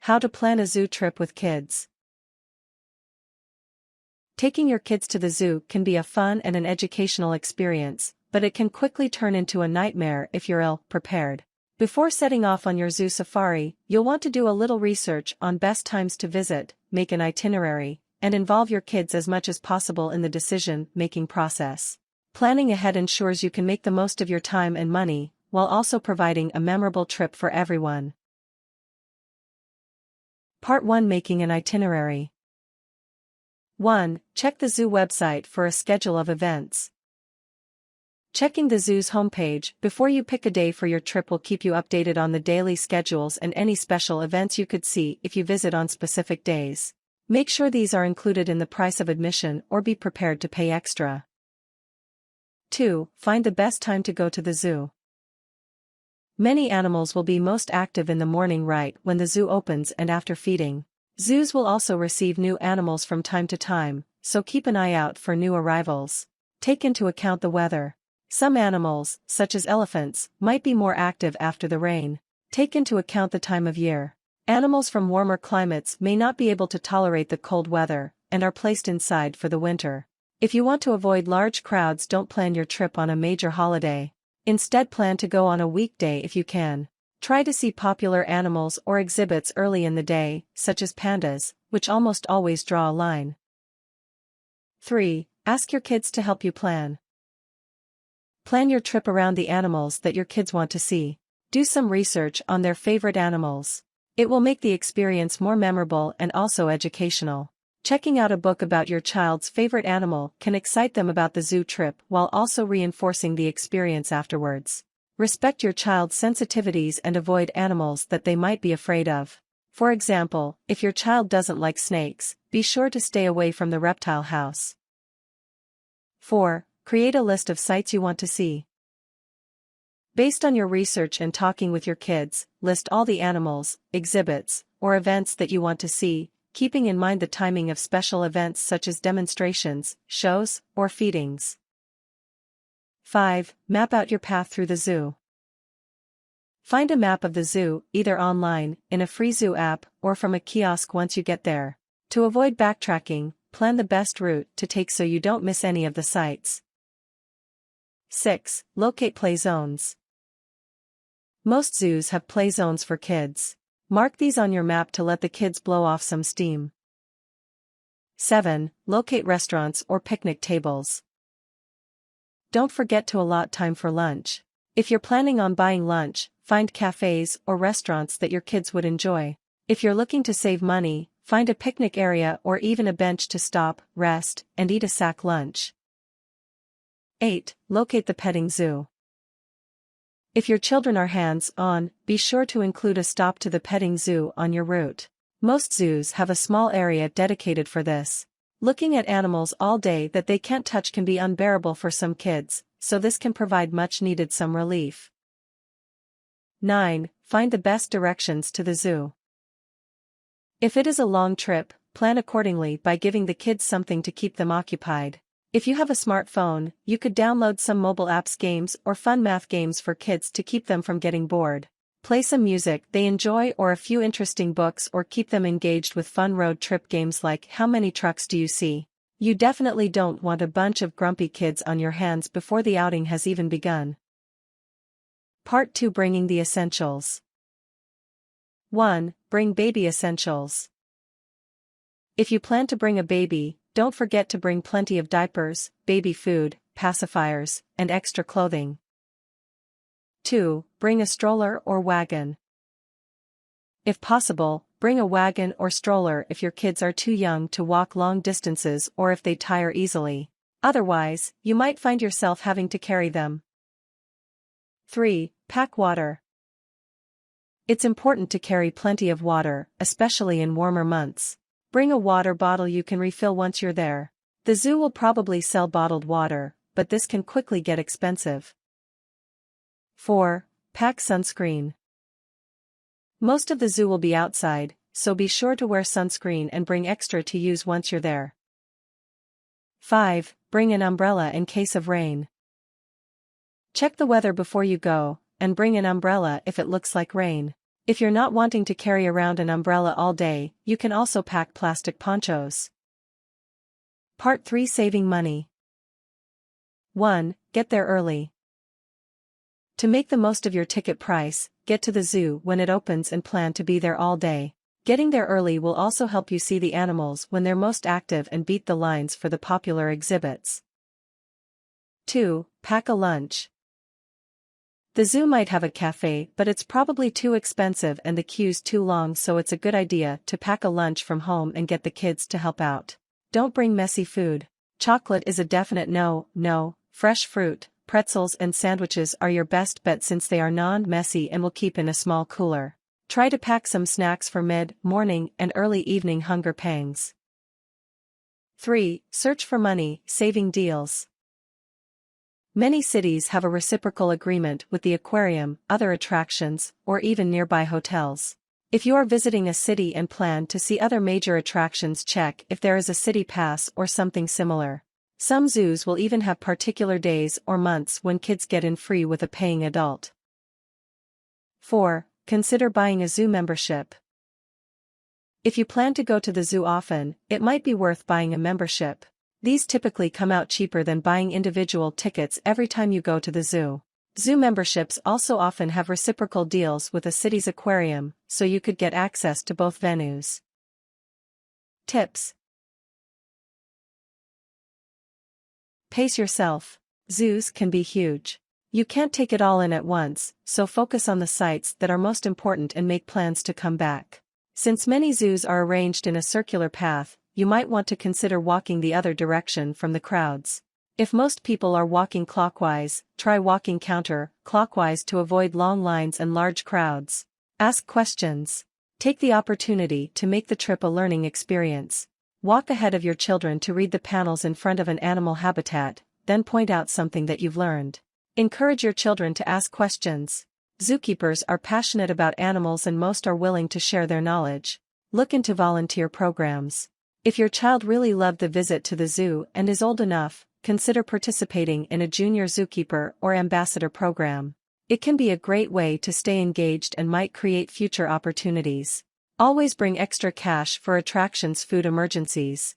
How to plan a zoo trip with kids. Taking your kids to the zoo can be a fun and an educational experience, but it can quickly turn into a nightmare if you're ill-prepared. Before setting off on your zoo safari, you'll want to do a little research on best times to visit, make an itinerary, and involve your kids as much as possible in the decision-making process. Planning ahead ensures you can make the most of your time and money, while also providing a memorable trip for everyone. Part 1: Making an itinerary. 1. Check the zoo website for a schedule of events. Checking the zoo's homepage before you pick a day for your trip will keep you updated on the daily schedules and any special events you could see if you visit on specific days. Make sure these are included in the price of admission or be prepared to pay extra. 2. Find the best time to go to the zoo. Many animals will be most active in the morning right when the zoo opens and after feeding. Zoos will also receive new animals from time to time, so keep an eye out for new arrivals. Take into account the weather. Some animals, such as elephants, might be more active after the rain. Take into account the time of year. Animals from warmer climates may not be able to tolerate the cold weather, and are placed inside for the winter. If you want to avoid large crowds, don't plan your trip on a major holiday. Instead, plan to go on a weekday if you can. Try to see popular animals or exhibits early in the day, such as pandas, which almost always draw a line. 3. Ask your kids to help you plan. Plan your trip around the animals that your kids want to see. Do some research on their favorite animals. It will make the experience more memorable and also educational. Checking out a book about your child's favorite animal can excite them about the zoo trip while also reinforcing the experience afterwards. Respect your child's sensitivities and avoid animals that they might be afraid of. For example, if your child doesn't like snakes, be sure to stay away from the reptile house. 4. Create a list of sites you want to see. Based on your research and talking with your kids, list all the animals, exhibits, or events that you want to see, keeping in mind the timing of special events such as demonstrations, shows, or feedings. 5. Map out your path through the zoo. Find a map of the zoo, either online, in a free zoo app, or from a kiosk once you get there. To avoid backtracking, plan the best route to take so you don't miss any of the sites. 6. Locate play zones. Most zoos have play zones for kids. Mark these on your map to let the kids blow off some steam. 7. Locate restaurants or picnic tables. Don't forget to allot time for lunch. If you're planning on buying lunch, find cafes or restaurants that your kids would enjoy. If you're looking to save money, find a picnic area or even a bench to stop, rest, and eat a sack lunch. 8. Locate the petting zoo. If your children are hands-on, be sure to include a stop to the petting zoo on your route. Most zoos have a small area dedicated for this. Looking at animals all day that they can't touch can be unbearable for some kids, so this can provide much-needed some relief. 9. Find the best directions to the zoo. If it is a long trip, plan accordingly by giving the kids something to keep them occupied. If you have a smartphone, you could download some mobile apps, games, or fun math games for kids to keep them from getting bored. Play some music they enjoy or a few interesting books, or keep them engaged with fun road trip games like How Many Trucks Do You See? You definitely don't want a bunch of grumpy kids on your hands before the outing has even begun. Part 2: Bringing the essentials. 1. Bring baby essentials. If you plan to bring a baby, don't forget to bring plenty of diapers, baby food, pacifiers, and extra clothing. 2. Bring a stroller or wagon. If possible, bring a wagon or stroller if your kids are too young to walk long distances or if they tire easily. Otherwise, you might find yourself having to carry them. 3. Pack water. It's important to carry plenty of water, especially in warmer months. Bring a water bottle you can refill once you're there. The zoo will probably sell bottled water, but this can quickly get expensive. 4. Pack sunscreen. Most of the zoo will be outside, so be sure to wear sunscreen and bring extra to use once you're there. 5. Bring an umbrella in case of rain. Check the weather before you go, and bring an umbrella if it looks like rain. If you're not wanting to carry around an umbrella all day, you can also pack plastic ponchos. Part 3: Saving Money. 1. Get there early. To make the most of your ticket price, get to the zoo when it opens and plan to be there all day. Getting there early will also help you see the animals when they're most active and beat the lines for the popular exhibits. 2. Pack a lunch. The zoo might have a cafe, but it's probably too expensive and the queues too long, so it's a good idea to pack a lunch from home and get the kids to help out. Don't bring messy food. Chocolate is a definite no. Fresh fruit, pretzels and sandwiches are your best bet since they are non-messy and will keep in a small cooler. Try to pack some snacks for mid-morning and early evening hunger pangs. 3. Search for money, saving deals. Many cities have a reciprocal agreement with the aquarium, other attractions, or even nearby hotels. If you are visiting a city and plan to see other major attractions, check if there is a city pass or something similar. Some zoos will even have particular days or months when kids get in free with a paying adult. 4. Consider buying a zoo membership. If you plan to go to the zoo often, it might be worth buying a membership. These typically come out cheaper than buying individual tickets every time you go to the zoo. Zoo memberships also often have reciprocal deals with a city's aquarium, so you could get access to both venues. Tips. Pace yourself. Zoos can be huge. You can't take it all in at once, so focus on the sites that are most important and make plans to come back. Since many zoos are arranged in a circular path, you might want to consider walking the other direction from the crowds. If most people are walking clockwise, try walking counter-clockwise to avoid long lines and large crowds. Ask questions. Take the opportunity to make the trip a learning experience. Walk ahead of your children to read the panels in front of an animal habitat, then point out something that you've learned. Encourage your children to ask questions. Zookeepers are passionate about animals and most are willing to share their knowledge. Look into volunteer programs. If your child really loved the visit to the zoo and is old enough, consider participating in a junior zookeeper or ambassador program. It can be a great way to stay engaged and might create future opportunities. Always bring extra cash for attractions' food emergencies.